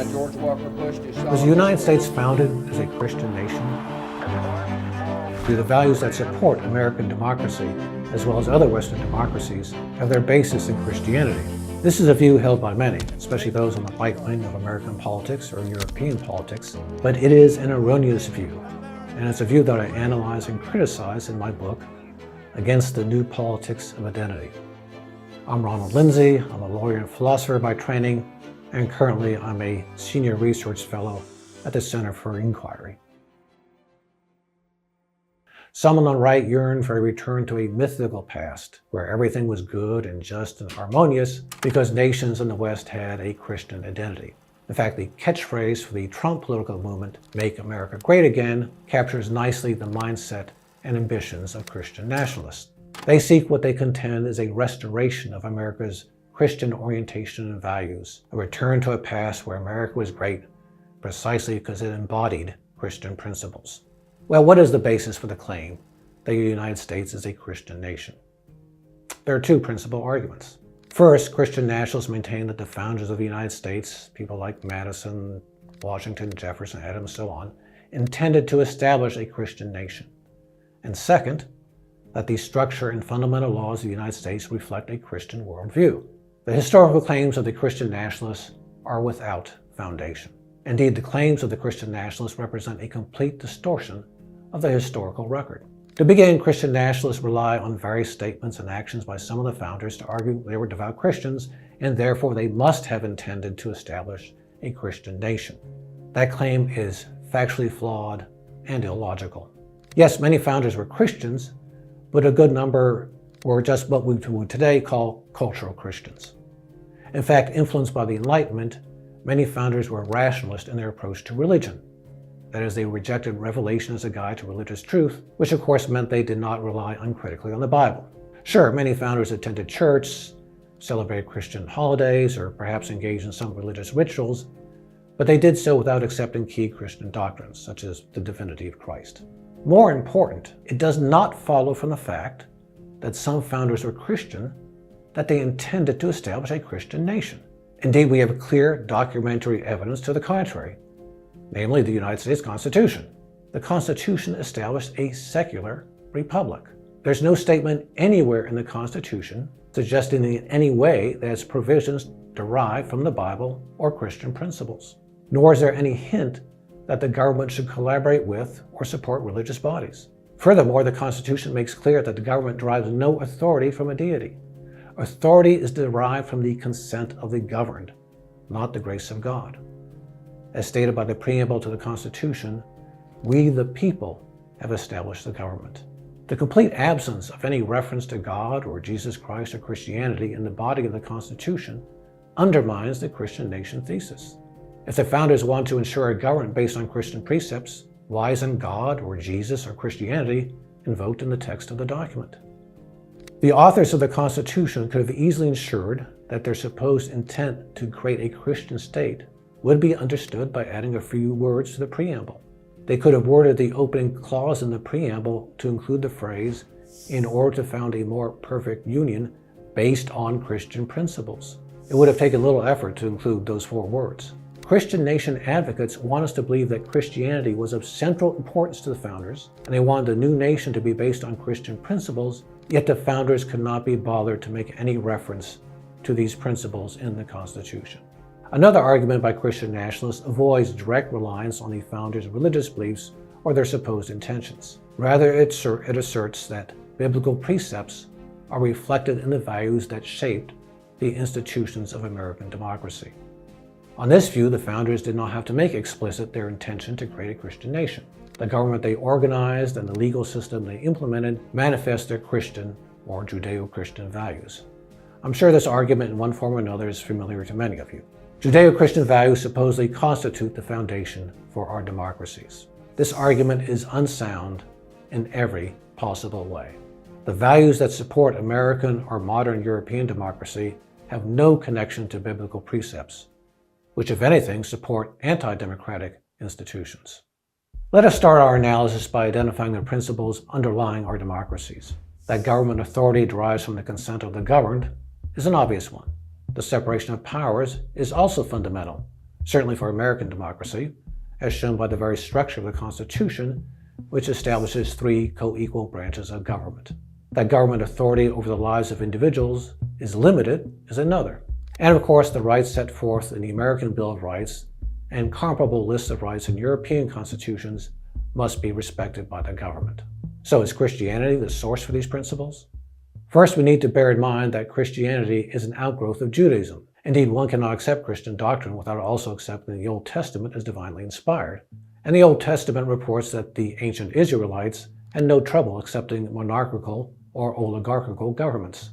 George Walker Bush Was the United States founded as a Christian nation? Do the values that support American democracy, as well as other Western democracies, have their basis in Christianity? This is a view held by many, especially those on the right wing of American politics or European politics, but it is an erroneous view, and it's a view that I analyze and criticize in my book, Against the New Politics of Identity. I'm Ronald Lindsay. I'm a lawyer and philosopher by training, and currently I'm a senior research fellow at the Center for Inquiry. Some on the right yearn for a return to a mythical past where everything was good and just and harmonious because nations in the West had a Christian identity. In fact, the catchphrase for the Trump political movement, "Make America Great Again," captures nicely the mindset and ambitions of Christian nationalists. They seek what they contend is a restoration of America's Christian orientation and values, a return to a past where America was great precisely because it embodied Christian principles. Well, what is the basis for the claim that the United States is a Christian nation? There are two principal arguments. First, Christian nationalists maintain that the founders of the United States, people like Madison, Washington, Jefferson, Adams, so on, intended to establish a Christian nation. And second, that the structure and fundamental laws of the United States reflect a Christian worldview. The historical claims of the Christian nationalists are without foundation. Indeed, the claims of the Christian nationalists represent a complete distortion of the historical record. To begin, Christian nationalists rely on various statements and actions by some of the founders to argue they were devout Christians, and therefore they must have intended to establish a Christian nation. That claim is factually flawed and illogical. Yes, many founders were Christians, but a good number were just what we would today call cultural Christians. In fact, influenced by the Enlightenment, many founders were rationalist in their approach to religion. That is, they rejected revelation as a guide to religious truth, which of course meant they did not rely uncritically on the Bible. Sure, many founders attended church, celebrated Christian holidays, or perhaps engaged in some religious rituals, but they did so without accepting key Christian doctrines, such as the divinity of Christ. More important, it does not follow from the fact that some founders were Christian that they intended to establish a Christian nation. Indeed, we have clear documentary evidence to the contrary, namely the United States Constitution. The Constitution established a secular republic. There's no statement anywhere in the Constitution suggesting in any way that its provisions derive from the Bible or Christian principles, nor is there any hint that the government should collaborate with or support religious bodies. Furthermore, the Constitution makes clear that the government derives no authority from a deity. Authority is derived from the consent of the governed, not the grace of God. As stated by the preamble to the Constitution, we the people have established the government. The complete absence of any reference to God or Jesus Christ or Christianity in the body of the Constitution undermines the Christian nation thesis. If the founders want to ensure a government based on Christian precepts, why isn't God or Jesus or Christianity invoked in the text of the document? The authors of the Constitution could have easily ensured that their supposed intent to create a Christian state would be understood by adding a few words to the preamble. They could have worded the opening clause in the preamble to include the phrase, "in order to found a more perfect union based on Christian principles." It would have taken little effort to include those 4 words. Christian nation advocates want us to believe that Christianity was of central importance to the founders, and they wanted the new nation to be based on Christian principles, yet the founders could not be bothered to make any reference to these principles in the Constitution. Another argument by Christian nationalists avoids direct reliance on the founders' religious beliefs or their supposed intentions. Rather, it asserts that biblical precepts are reflected in the values that shaped the institutions of American democracy. On this view, the founders did not have to make explicit their intention to create a Christian nation. The government they organized and the legal system they implemented manifest their Christian or Judeo-Christian values. I'm sure this argument in one form or another is familiar to many of you. Judeo-Christian values supposedly constitute the foundation for our democracies. This argument is unsound in every possible way. The values that support American or modern European democracy have no connection to biblical precepts, which, if anything, support anti-democratic institutions. Let us start our analysis by identifying the principles underlying our democracies. That government authority derives from the consent of the governed is an obvious one. The separation of powers is also fundamental. certainly for American democracy, as shown by the very structure of the Constitution, which establishes 3 co-equal branches of government. That government authority over the lives of individuals is limited is another. And of course, the rights set forth in the American Bill of Rights and comparable lists of rights in European constitutions must be respected by the government. So is Christianity the source for these principles? First, we need to bear in mind that Christianity is an outgrowth of Judaism. Indeed, one cannot accept Christian doctrine without also accepting the Old Testament as divinely inspired. And the Old Testament reports that the ancient Israelites had no trouble accepting monarchical or oligarchical governments.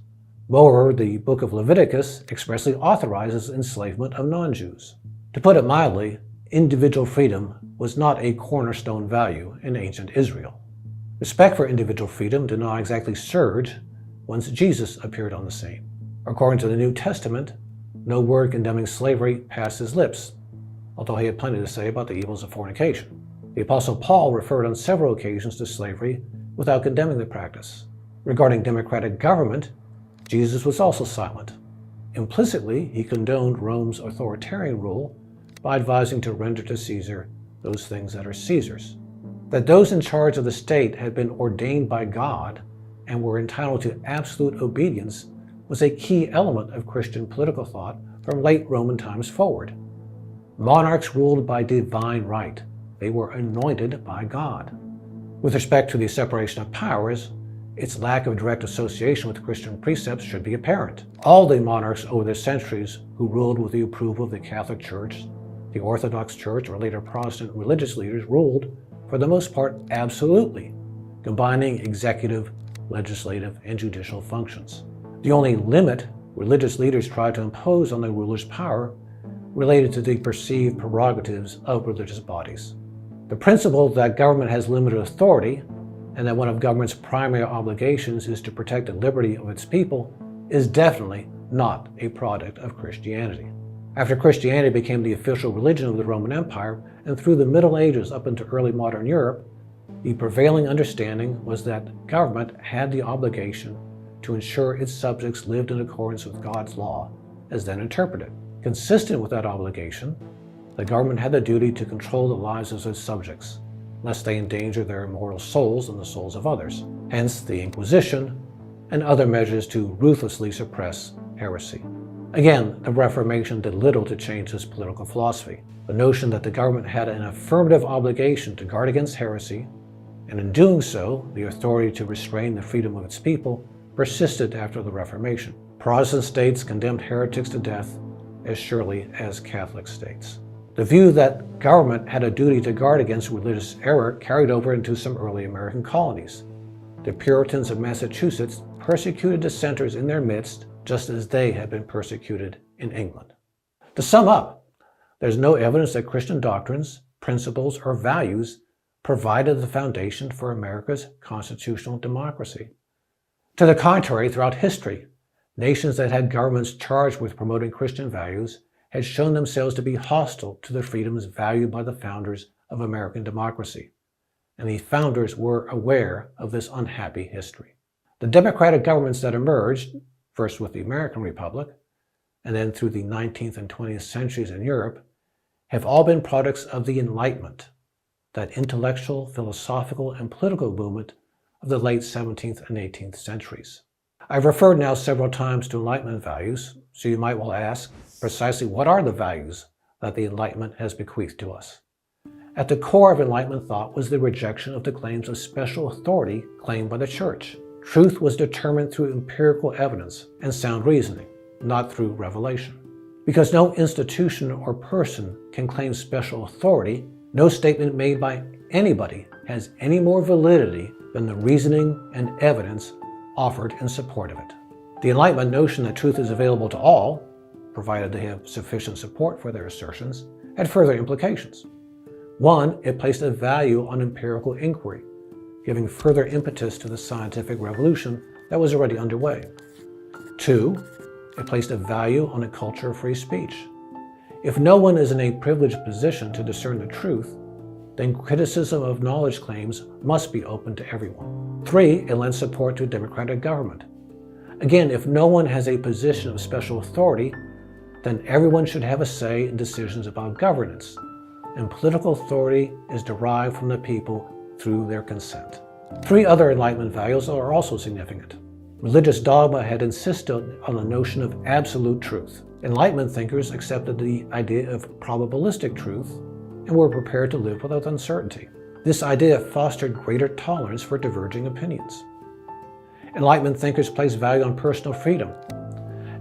Moreover, the book of Leviticus expressly authorizes enslavement of non-Jews. To put it mildly, individual freedom was not a cornerstone value in ancient Israel. Respect for individual freedom did not exactly surge once Jesus appeared on the scene. According to the New Testament, no word condemning slavery passed his lips, although he had plenty to say about the evils of fornication. The Apostle Paul referred on several occasions to slavery without condemning the practice. Regarding democratic government, Jesus was also silent. Implicitly, he condoned Rome's authoritarian rule by advising to render to Caesar those things that are Caesar's. That those in charge of the state had been ordained by God and were entitled to absolute obedience was a key element of Christian political thought from late Roman times forward. Monarchs ruled by divine right. They were anointed by God. With respect to the separation of powers, its lack of direct association with Christian precepts should be apparent. All the monarchs over the centuries who ruled with the approval of the Catholic Church, the Orthodox Church, or later Protestant religious leaders ruled, for the most part, absolutely, combining executive, legislative, and judicial functions. The only limit religious leaders tried to impose on the ruler's power related to the perceived prerogatives of religious bodies. The principle that government has limited authority and that one of government's primary obligations is to protect the liberty of its people is definitely not a product of Christianity. After Christianity became the official religion of the Roman Empire and through the Middle Ages up into early modern Europe, the prevailing understanding was that government had the obligation to ensure its subjects lived in accordance with God's law, as then interpreted. Consistent with that obligation, the government had the duty to control the lives of its subjects, lest they endanger their immortal souls and the souls of others. Hence the Inquisition and other measures to ruthlessly suppress heresy. Again, the Reformation did little to change this political philosophy. The notion that the government had an affirmative obligation to guard against heresy, and in doing so, the authority to restrain the freedom of its people, persisted after the Reformation. Protestant states condemned heretics to death as surely as Catholic states. The view that government had a duty to guard against religious error carried over into some early American colonies. The Puritans of Massachusetts persecuted dissenters in their midst, just as they had been persecuted in England. To sum up, there's no evidence that Christian doctrines, principles, or values provided the foundation for America's constitutional democracy. To the contrary, throughout history, nations that had governments charged with promoting Christian values had shown themselves to be hostile to the freedoms valued by the founders of American democracy, and the founders were aware of this unhappy history. The democratic governments that emerged, first with the American Republic, and then through the 19th and 20th centuries in Europe, have all been products of the Enlightenment, that intellectual, philosophical, and political movement of the late 17th and 18th centuries. I've referred now several times to Enlightenment values, so you might well ask, precisely what are the values that the Enlightenment has bequeathed to us? At the core of Enlightenment thought was the rejection of the claims of special authority claimed by the Church. Truth was determined through empirical evidence and sound reasoning, not through revelation. Because no institution or person can claim special authority, no statement made by anybody has any more validity than the reasoning and evidence offered in support of it. The Enlightenment notion that truth is available to all, provided they have sufficient support for their assertions, had further implications. One, it placed a value on empirical inquiry, giving further impetus to the scientific revolution that was already underway. Two, it placed a value on a culture of free speech. If no one is in a privileged position to discern the truth, then criticism of knowledge claims must be open to everyone. Three, it lends support to democratic government. Again, if no one has a position of special authority, then everyone should have a say in decisions about governance, and political authority is derived from the people through their consent. 3 other Enlightenment values are also significant. Religious dogma had insisted on the notion of absolute truth. Enlightenment thinkers accepted the idea of probabilistic truth and were prepared to live without uncertainty. This idea fostered greater tolerance for diverging opinions. Enlightenment thinkers placed value on personal freedom,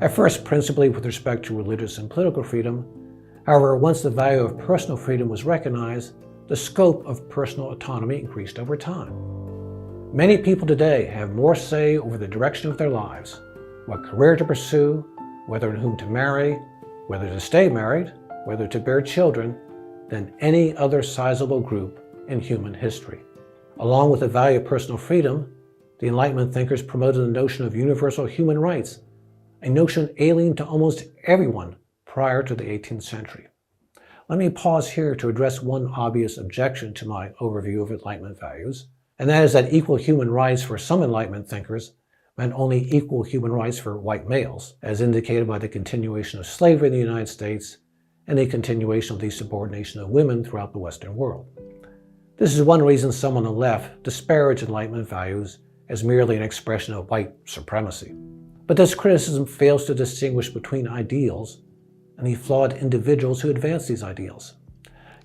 at first principally with respect to religious and political freedom. However, once the value of personal freedom was recognized, the scope of personal autonomy increased over time. Many people today have more say over the direction of their lives, what career to pursue, whether and whom to marry, whether to stay married, whether to bear children, than any other sizable group in human history. Along with the value of personal freedom, the Enlightenment thinkers promoted the notion of universal human rights, a notion alien to almost everyone prior to the 18th century. Let me pause here to address one obvious objection to my overview of Enlightenment values, and that is that equal human rights for some Enlightenment thinkers meant only equal human rights for white males, as indicated by the continuation of slavery in the United States and the continuation of the subordination of women throughout the Western world. This is one reason some on the left disparage Enlightenment values as merely an expression of white supremacy. But this criticism fails to distinguish between ideals and the flawed individuals who advance these ideals.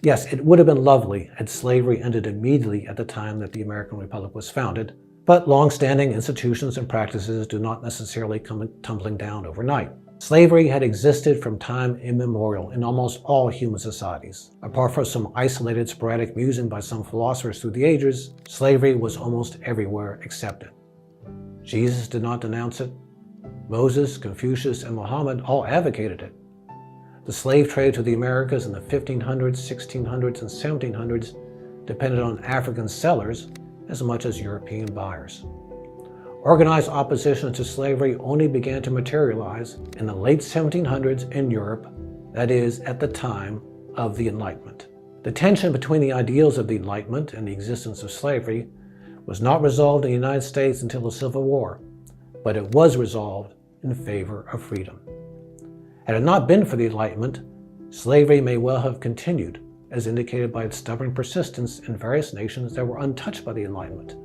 Yes, it would have been lovely had slavery ended immediately at the time that the American Republic was founded, but long-standing institutions and practices do not necessarily come tumbling down overnight. Slavery had existed from time immemorial in almost all human societies. Apart from some isolated sporadic musing by some philosophers through the ages, slavery was almost everywhere accepted. Jesus did not denounce it. Moses, Confucius, and Muhammad all advocated it. The slave trade to the Americas in the 1500s, 1600s, and 1700s depended on African sellers as much as European buyers. Organized opposition to slavery only began to materialize in the late 1700s in Europe, that is, at the time of the Enlightenment. The tension between the ideals of the Enlightenment and the existence of slavery was not resolved in the United States until the Civil War, but it was resolved in favor of freedom. Had it not been for the Enlightenment, slavery may well have continued, as indicated by its stubborn persistence in various nations that were untouched by the Enlightenment.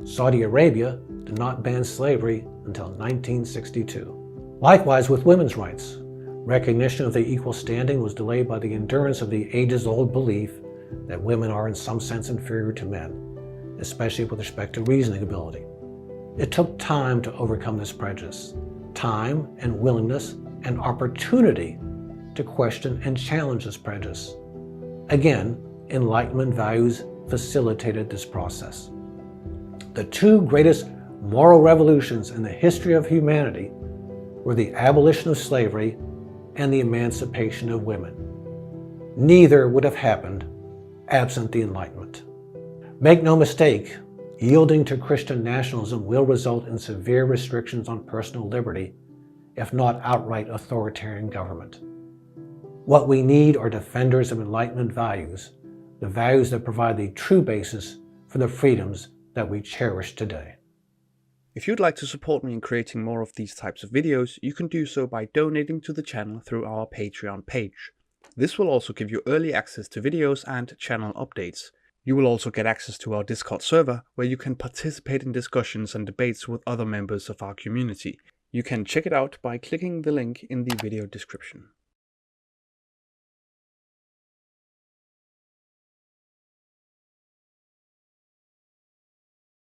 Saudi Arabia did not ban slavery until 1962. Likewise with women's rights. Recognition of their equal standing was delayed by the endurance of the ages-old belief that women are in some sense inferior to men, especially with respect to reasoning ability. It took time to overcome this prejudice, time and willingness and opportunity to question and challenge this prejudice. Again, Enlightenment values facilitated this process. The 2 greatest moral revolutions in the history of humanity were the abolition of slavery and the emancipation of women. Neither would have happened absent the Enlightenment. Make no mistake, yielding to Christian nationalism will result in severe restrictions on personal liberty, if not outright authoritarian government. What we need are defenders of Enlightenment values, the values that provide the true basis for the freedoms that we cherish today. If you'd like to support me in creating more of these types of videos, you can do so by donating to the channel through our Patreon page. This will also give you early access to videos and channel updates. You will also get access to our Discord server, where you can participate in discussions and debates with other members of our community. You can check it out by clicking the link in the video description.